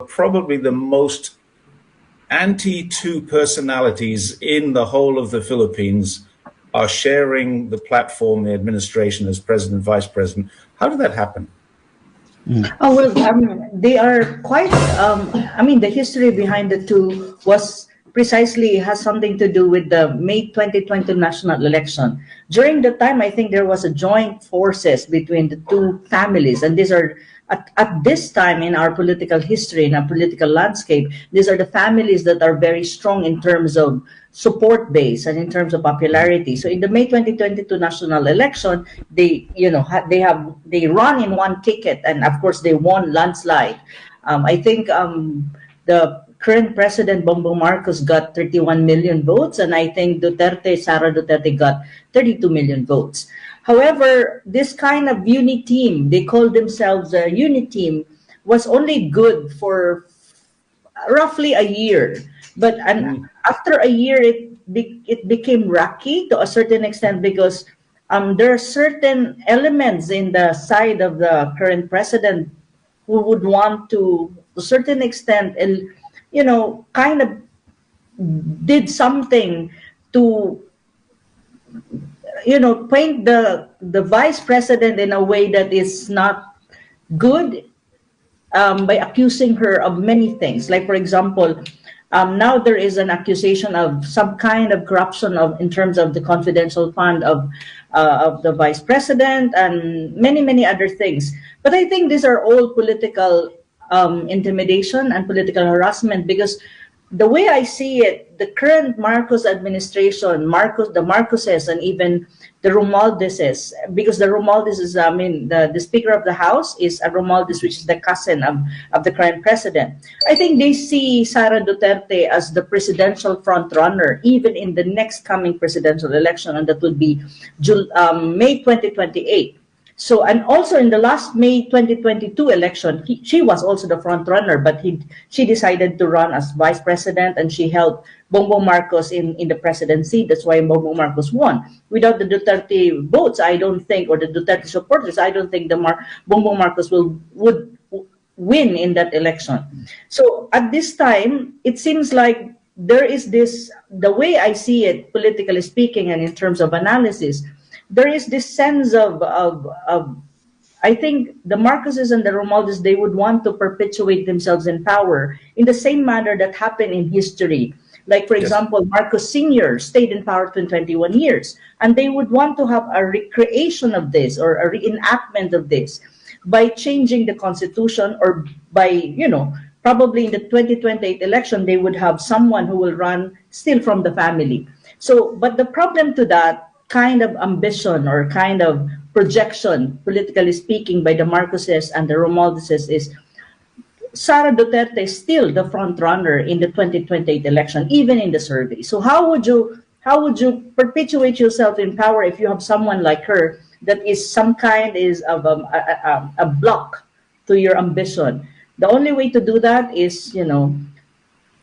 probably the most anti-two personalities in the whole of the Philippines are sharing the platform, the administration as president, vice president. How did that happen? Oh, well, they are quite, I mean, the history behind the two was precisely has something to do with the May 2020 national election. During the time, I think there was a joint forces between the two families, and these are, at this time in our political history, in our political landscape, these are the families that are very strong in terms of support base and in terms of popularity. So in the May 2022 national election, they, you know, they run in one ticket, and of course they won landslide. I think the current president Bongbong Marcos got 31 million votes, and I think Sara Duterte got 32 million votes. However, this kind of unit team, they call themselves a unit team, was only good for roughly a year. But after a year, it became rocky to a certain extent, because there are certain elements in the side of the current president who would want to a certain extent, you know, kind of did something to, you know, paint the vice president in a way that is not good, by accusing her of many things. Like, for example, now there is an accusation of some kind of corruption in terms of the confidential fund of the vice president, and many other things. But I think these are all political intimidation and political harassment, because the way I see it, the current Marcos administration, the Marcoses, and even the Romualdezes, because the Romualdezes, I mean, the Speaker of the House is a Romualdez, which is the cousin of the current president. I think they see Sara Duterte as the presidential front runner, even in the next coming presidential election, and that would be May 2028. So, and also in the last May 2022 election, she was also the front runner, but she decided to run as vice president, and she helped Bongbong Marcos in the presidency. That's why Bongbong Marcos won. Without the Duterte votes, I don't think, or the Duterte supporters, I don't think Bongbong Marcos would win in that election. So at this time, it seems like there is this, the way I see it, politically speaking, and in terms of analysis, there is this sense of I think the Marcoses and the Romualdez, they would want to perpetuate themselves in power in the same manner that happened in history. Like, for example, Marcos Sr. stayed in power for 21 years, and they would want to have a recreation of this, or a reenactment of this, by changing the constitution, or by, you know, probably in the 2028 election, they would have someone who will run still from the family. So, but the problem to that kind of ambition or kind of projection, politically speaking, by the Marcoses and the Romualdezes is Sara Duterte is still the front runner in the 2028 election, even in the survey. So how would you perpetuate yourself in power if you have someone like her that is some kind of a block to your ambition? The only way to do that is, you know,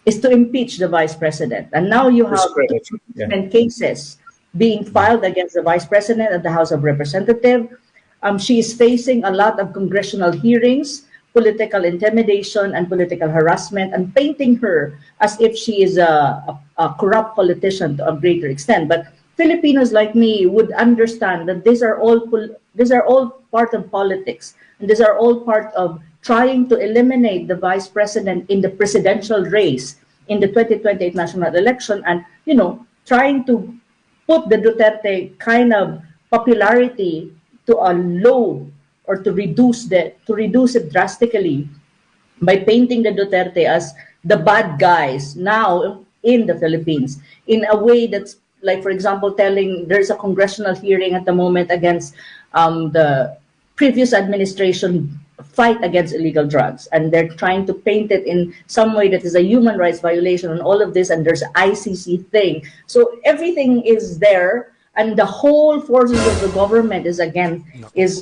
is to impeach the vice president. And now you have impeachment cases being filed against the vice president at the House of Representatives. She is facing a lot of congressional hearings, political intimidation, and political harassment, and painting her as if she is a corrupt politician to a greater extent. But Filipinos like me would understand that these are all part of politics, and these are all part of trying to eliminate the vice president in the presidential race in the 2028 national election, and, you know, trying to put the Duterte kind of popularity to a low, or to reduce it drastically by painting the Duterte as the bad guys now in the Philippines, in a way that's like, for example, telling there's a congressional hearing at the moment against the previous administration fight against illegal drugs, and they're trying to paint it in some way that is a human rights violation and all of this, and there's an ICC thing. So everything is there, and the whole forces of the government is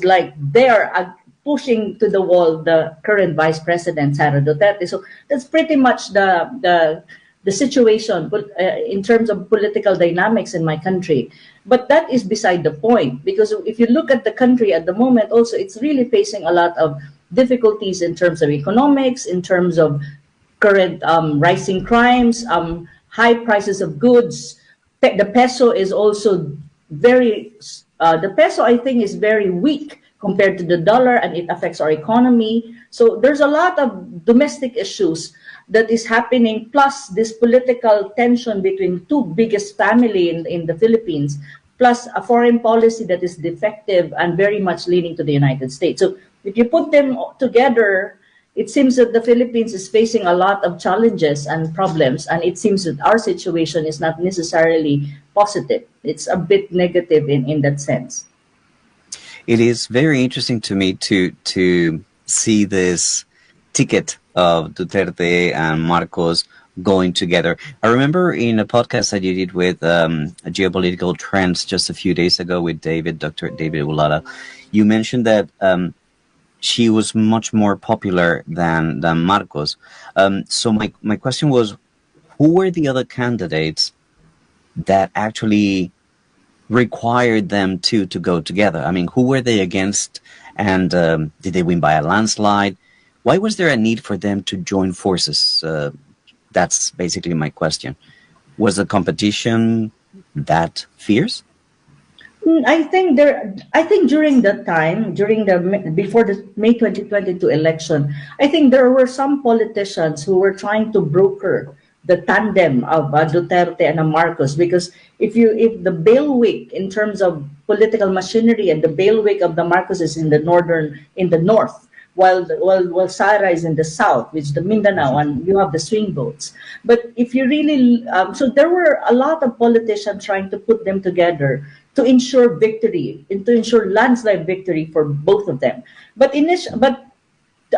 like they're pushing to the wall the current vice president, Sara Duterte. So that's pretty much the situation, but in terms of political dynamics in my country. But that is beside the point, because if you look at the country at the moment, also it's really facing a lot of difficulties in terms of economics, in terms of current rising crimes, high prices of goods. The peso is also the peso, I think, is very weak compared to the dollar, and it affects our economy. So there's a lot of domestic issues that is happening, plus this political tension between two biggest family in the Philippines, plus a foreign policy that is defective and very much leaning to the United States. So if you put them together, it seems that the Philippines is facing a lot of challenges and problems, and it seems that our situation is not necessarily positive. It's a bit negative in that sense. It is very interesting to me to see this ticket of Duterte and Marcos going together. I remember in a podcast that you did with geopolitical trends just a few days ago with Dr. David Ulala, you mentioned that she was much more popular than Marcos. So my question was, who were the other candidates that actually required them to go together? I mean, who were they against, and did they win by a landslide? Why was there a need for them to join forces? That's basically my question. Was the competition that fierce? I think during that time, before the May 2022 election, I think there were some politicians who were trying to broker the tandem of Duterte and Marcos, because if the bailiwick in terms of political machinery, and the bailiwick of the Marcos is in the north, while Sara is in the south, which is the Mindanao, and you have the swing votes. But if you really, so there were a lot of politicians trying to put them together to ensure victory, and to ensure landslide victory for both of them. But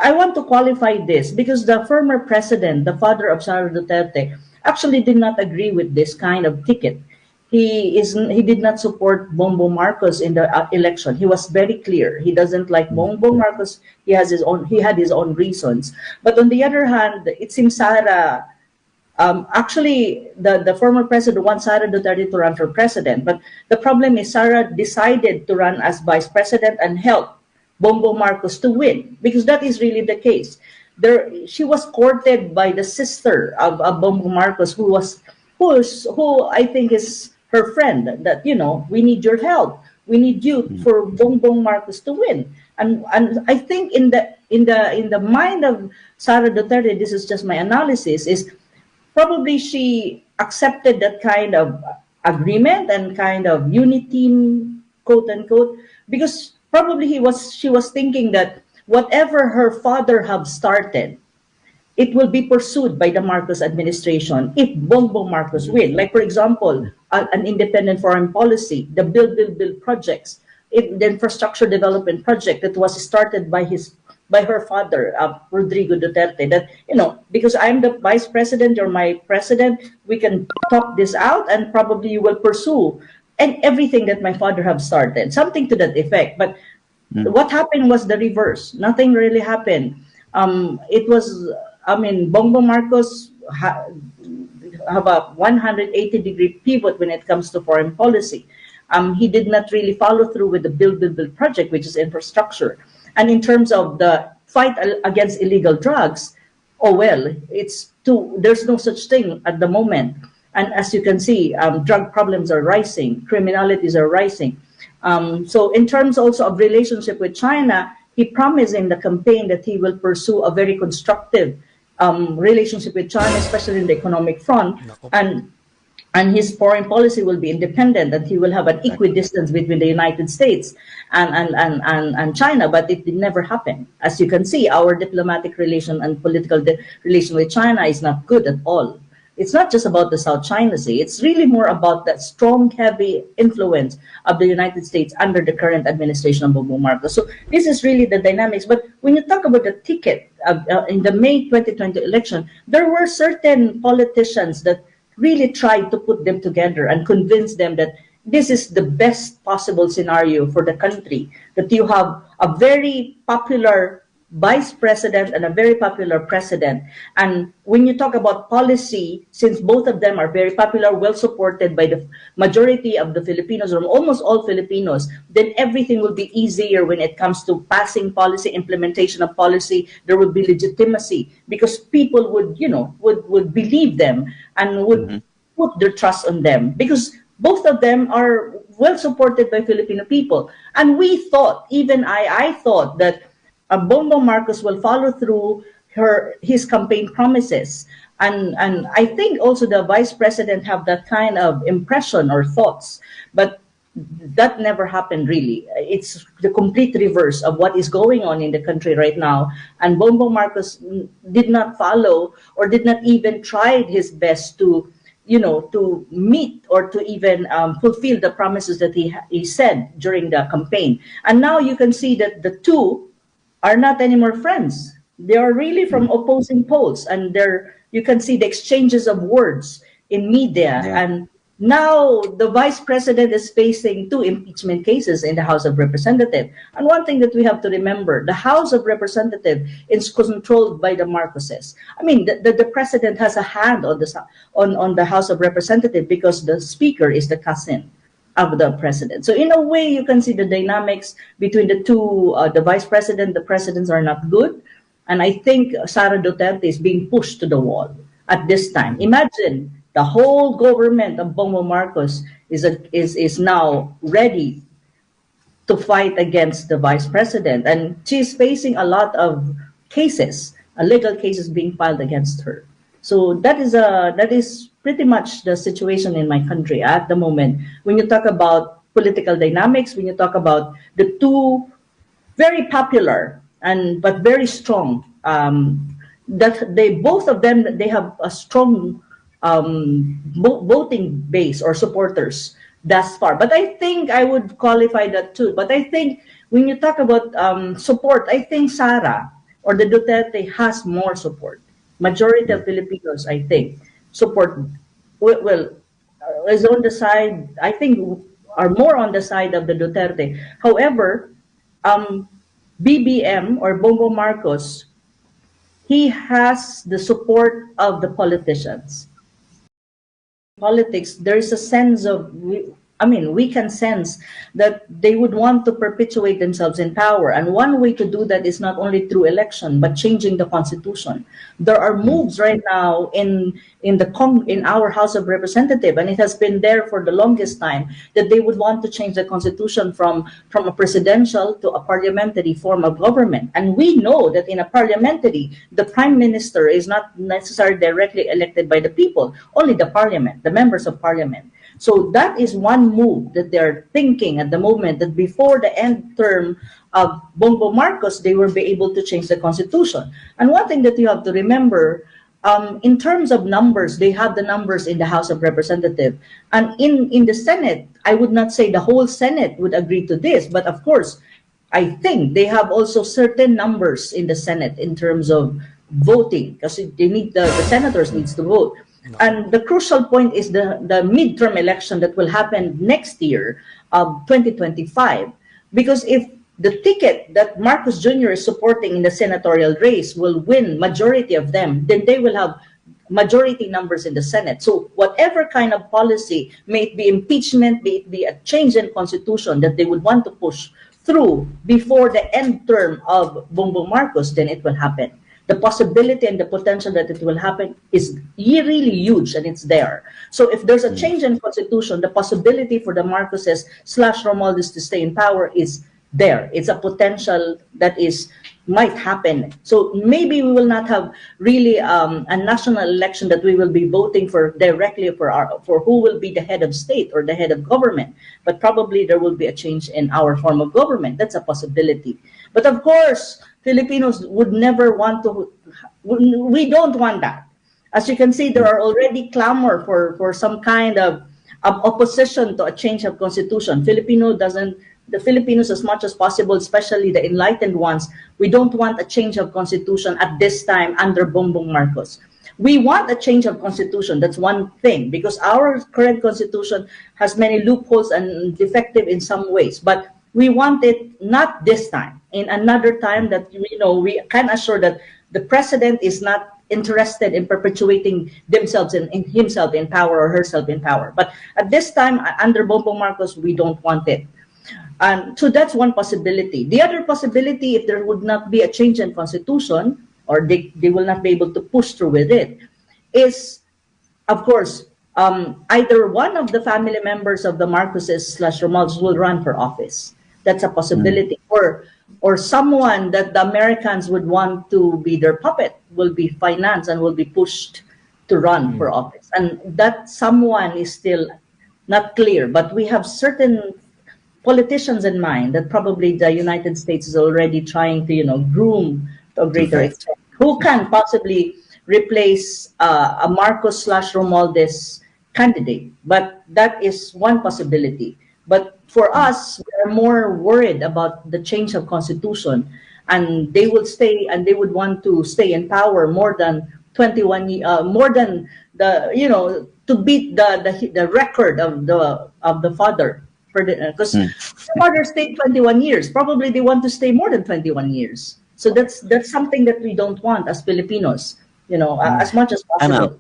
I want to qualify this, because the former president, the father of Sara Duterte, actually did not agree with this kind of ticket. He did not support Bongbong Marcos in the election. He was very clear. He doesn't like Bongbong Marcos. He had his own reasons. But on the other hand, it seems Sara, actually the former president wants Sara Duterte to run for president. But the problem is Sara decided to run as vice president and help Bongbong Marcos to win, because that is really the case. She was courted by the sister of Bongbong Marcos, who I think is her friend, that, we need your help. We need you for Bongbong Marcos to win. And I think in the mind of Sara Duterte, this is just my analysis, is probably she accepted that kind of agreement and kind of unity, quote unquote, because probably she was thinking that whatever her father have started, it will be pursued by the Marcos administration if Bongbong Marcos win. Like, for example, an independent foreign policy, the Build projects, the infrastructure development project that was started by her father, Rodrigo Duterte, that, because I'm the vice president, you're my president, we can talk this out, and probably you will pursue and everything that my father have started, something to that effect. But what happened was the reverse. Nothing really happened. Bongbong Marcos have a 180-degree pivot when it comes to foreign policy. He did not really follow through with the Build project, which is infrastructure. And in terms of the fight against illegal drugs, there's no such thing at the moment. And as you can see, drug problems are rising, criminalities are rising. So in terms also of relationship with China, he promised in the campaign that he will pursue a very constructive relationship with China, especially in the economic front, and his foreign policy will be independent, and he will have an equidistance between the United States and China. But it never happened. As you can see, our diplomatic relation and political relation with China is not good at all. It's not just about the South China Sea. It's really more about that strong, heavy influence of the United States under the current administration of Bongbong Marcos. So this is really the dynamics. But when you talk about the ticket in the May 2020 election, there were certain politicians that really tried to put them together and convince them that this is the best possible scenario for the country, that you have a very popular vice president and a very popular president. And when you talk about policy, since both of them are very popular, well supported by the majority of the Filipinos, or almost all Filipinos, then everything will be easier when it comes to passing policy, implementation of policy. There will be legitimacy because people would, would believe them and would put their trust on them, because both of them are well supported by Filipino people. And we thought, even I thought that Bongbong Marcos will follow through his campaign promises. And I think also the vice president have that kind of impression or thoughts, but that never happened really. It's the complete reverse of what is going on in the country right now. And Bongbong Marcos did not follow or did not even try his best to to meet or to even fulfill the promises that he said during the campaign. And now you can see that the two are not anymore friends. They are really from opposing poles, and you can see the exchanges of words in media. Yeah. And now the vice president is facing 2 impeachment cases in the House of Representatives. And one thing that we have to remember, the House of Representatives is controlled by the Marcoses. I mean, the president has a hand on the House of Representatives because the speaker is the cousin of the president. So in a way, you can see the dynamics between the two, the vice president, the presidents are not good. And I think Sara Duterte is being pushed to the wall at this time. Imagine the whole government of Bongbong Marcos is now ready to fight against the vice president. And she's facing a lot of cases, legal cases being filed against her. So that is pretty much the situation in my country at the moment. When you talk about political dynamics, when you talk about the two very popular but very strong, that both of them have a strong voting base or supporters thus far. But I think I would qualify that too. But I think when you talk about support, I think Sara or the Duterte has more support. Majority of Filipinos, I think, support, is on the side, I think, are more on the side of the Duterte. However, BBM or Bongbong Marcos, he has the support of the politicians. Politics, there is a sense of, we can sense that they would want to perpetuate themselves in power. And one way to do that is not only through election, but changing the constitution. There are moves right now in our House of Representatives, and it has been there for the longest time, that they would want to change the constitution from a presidential to a parliamentary form of government. And we know that in a parliamentary, the prime minister is not necessarily directly elected by the people, only the parliament, the members of parliament. So that is one move that they're thinking at the moment, that before the end term of Bongbong Marcos, they will be able to change the constitution. And one thing that you have to remember, in terms of numbers, they have the numbers in the House of Representatives. And in the Senate, I would not say the whole Senate would agree to this, but of course, I think they have also certain numbers in the Senate in terms of voting, because they need the senators needs to vote. And the crucial point is the midterm election that will happen next year, 2025. Because if the ticket that Marcos Jr. is supporting in the senatorial race will win majority of them, then they will have majority numbers in the Senate. So whatever kind of policy, may it be impeachment, may it be a change in constitution that they would want to push through before the end term of Bongbong Marcos, then it will happen. The possibility and the potential that it will happen is really huge, and it's there. So if there's a change in constitution, the possibility for the Marcoses / Romualdez to stay in power is there. It's a potential that might happen. So maybe we will not have really a national election that we will be voting for directly for who will be the head of state or the head of government, but probably there will be a change in our form of government. That's a possibility. But of course, Filipinos would never want to, we don't want that. As you can see, there are already clamor for some kind of opposition to a change of constitution. The Filipinos, as much as possible, especially the enlightened ones, we don't want a change of constitution at this time under Bongbong Marcos. We want a change of constitution, that's one thing, because our current constitution has many loopholes and defective in some ways, but we want it not this time. in another time that, we can assure that the president is not interested in perpetuating themselves in himself in power or herself in power. But at this time, under Bongbong Marcos, we don't want it. And so that's one possibility. The other possibility, if there would not be a change in constitution, or they will not be able to push through with it, is, of course, either one of the family members of the Marcoses/Romualdez will run for office. That's a possibility. Or someone that the Americans would want to be their puppet will be financed and will be pushed to run for office. And that someone is still not clear. But we have certain politicians in mind that probably the United States is already trying to, groom to a greater extent. Who can possibly replace a Marcos/Romualdez candidate? But that is one possibility. But for us, we are more worried about the change of constitution, and they would stay, and they would want to stay in power more than 21, more than the, to beat the record of the father. Because the father stayed 21 years. Probably they want to stay more than 21 years. So that's something that we don't want as Filipinos, as much as possible. Anna,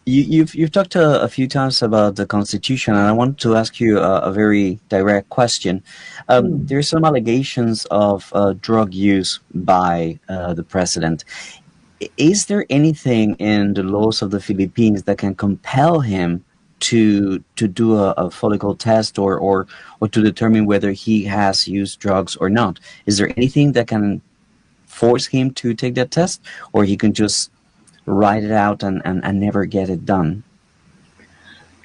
you've talked a few times about the Constitution, and I want to ask you a very direct question. There's some allegations of drug use by the president. Is there anything in the laws of the Philippines that can compel him to do a follicle test or to determine whether he has used drugs or not? Is there anything that can force him to take that test, or he can just write it out and never get it done?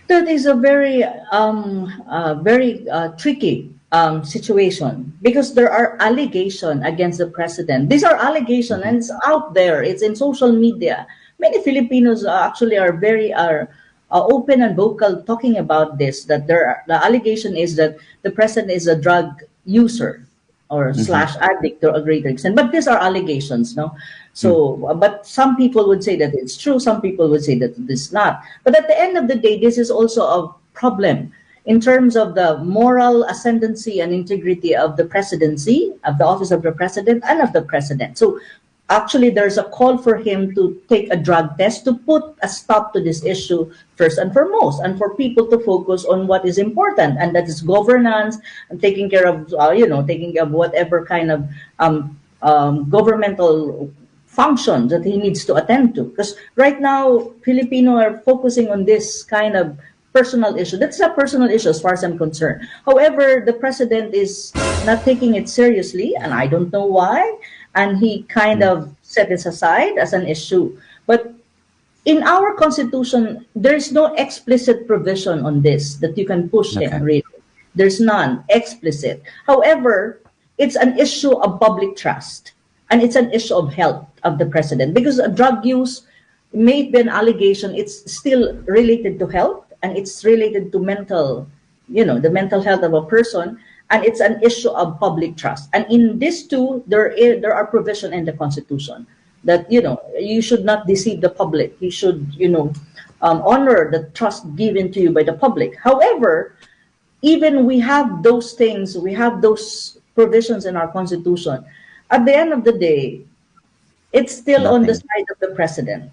That is a very tricky situation, because there are allegations against the president. These are allegations, and it's out there. It's in social media. Many Filipinos actually are very open and vocal talking about this. That the allegation is that the president is a drug user or slash addict to a greater extent. But these are allegations, no? So, but some people would say that it's true. Some people would say that it's not. But at the end of the day, this is also a problem in terms of the moral ascendancy and integrity of the presidency, of the office of the president, and of the president. So actually, there's a call for him to take a drug test to put a stop to this issue first and foremost, and for people to focus on what is important, and that is governance and taking care of, taking care of whatever kind of governmental function that he needs to attend to. Because right now, Filipino are focusing on this kind of personal issue. That's a personal issue as far as I'm concerned. However, the president is not taking it seriously, and I don't know why. And he kind of set this aside as an issue. But in our constitution, there is no explicit provision on this that you can push him, really. There's none explicit. However, it's an issue of public trust, and it's an issue of health of the president, because drug use may be an allegation. It's still related to health, and it's related to mental, the mental health of a person. And it's an issue of public trust. And in this too, there are provisions in the Constitution that, you should not deceive the public. You should, honor the trust given to you by the public. However, even we have those things, we have those provisions in our Constitution. At the end of the day, it's still on the side of the president.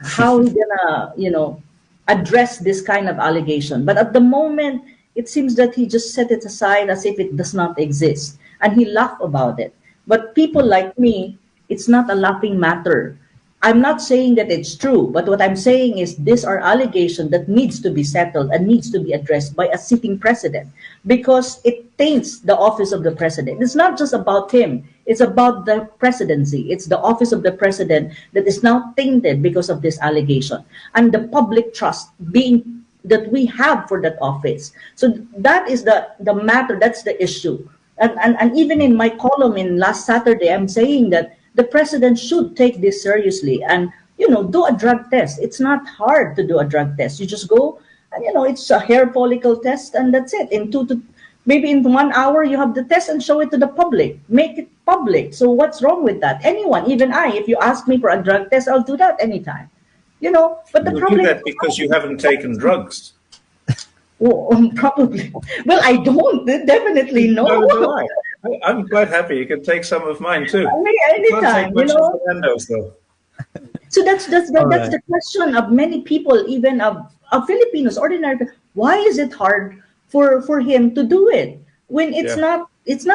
How he's gonna, address this kind of allegation. But at the moment, it seems that he just set it aside as if it does not exist, and he laughed about it. But people like me, it's not a laughing matter. I'm not saying that it's true, but what I'm saying is these are allegations that needs to be settled and needs to be addressed by a sitting president, because it taints the office of the president. It's not just about him. It's about the presidency. It's the office of the president that is now tainted because of this allegation, and the public trust that we have for that office. So that is the matter, that's the issue. And even in my column in last Saturday, I'm saying that the president should take this seriously and, do a drug test. It's not hard to do a drug test. You just go and, it's a hair follicle test, and that's it. Maybe in 1 hour, you have the test and show it to the public. Make it public. So what's wrong with that? Anyone, even I, if you ask me for a drug test, I'll do that anytime. But the problem do that because you haven't taken drugs. Well, probably. Well, I don't. Definitely no. No, do I. I'm quite happy. You can take some of mine too. Can't Anytime, take much of Fernando's though. So that's All that's right. the question of many people, even of Filipinos, ordinary. Why is it hard for him to do it when it's not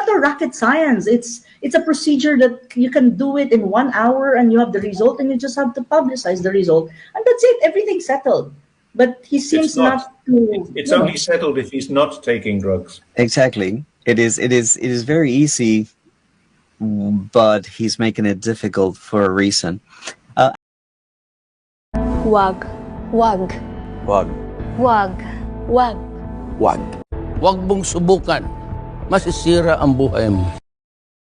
a rocket science? It's a procedure that you can do it in 1 hour and you have the result, and you just have to publicize the result, and that's it. Everything's settled. But he seems It's not. not to. It's only settled if he's not taking drugs. Exactly. It is very easy, but he's making it difficult for a reason. Wag. Wag. Wag. Wag. Wag. Wag. Huwag mong subukan. Masisira ang buhay mo.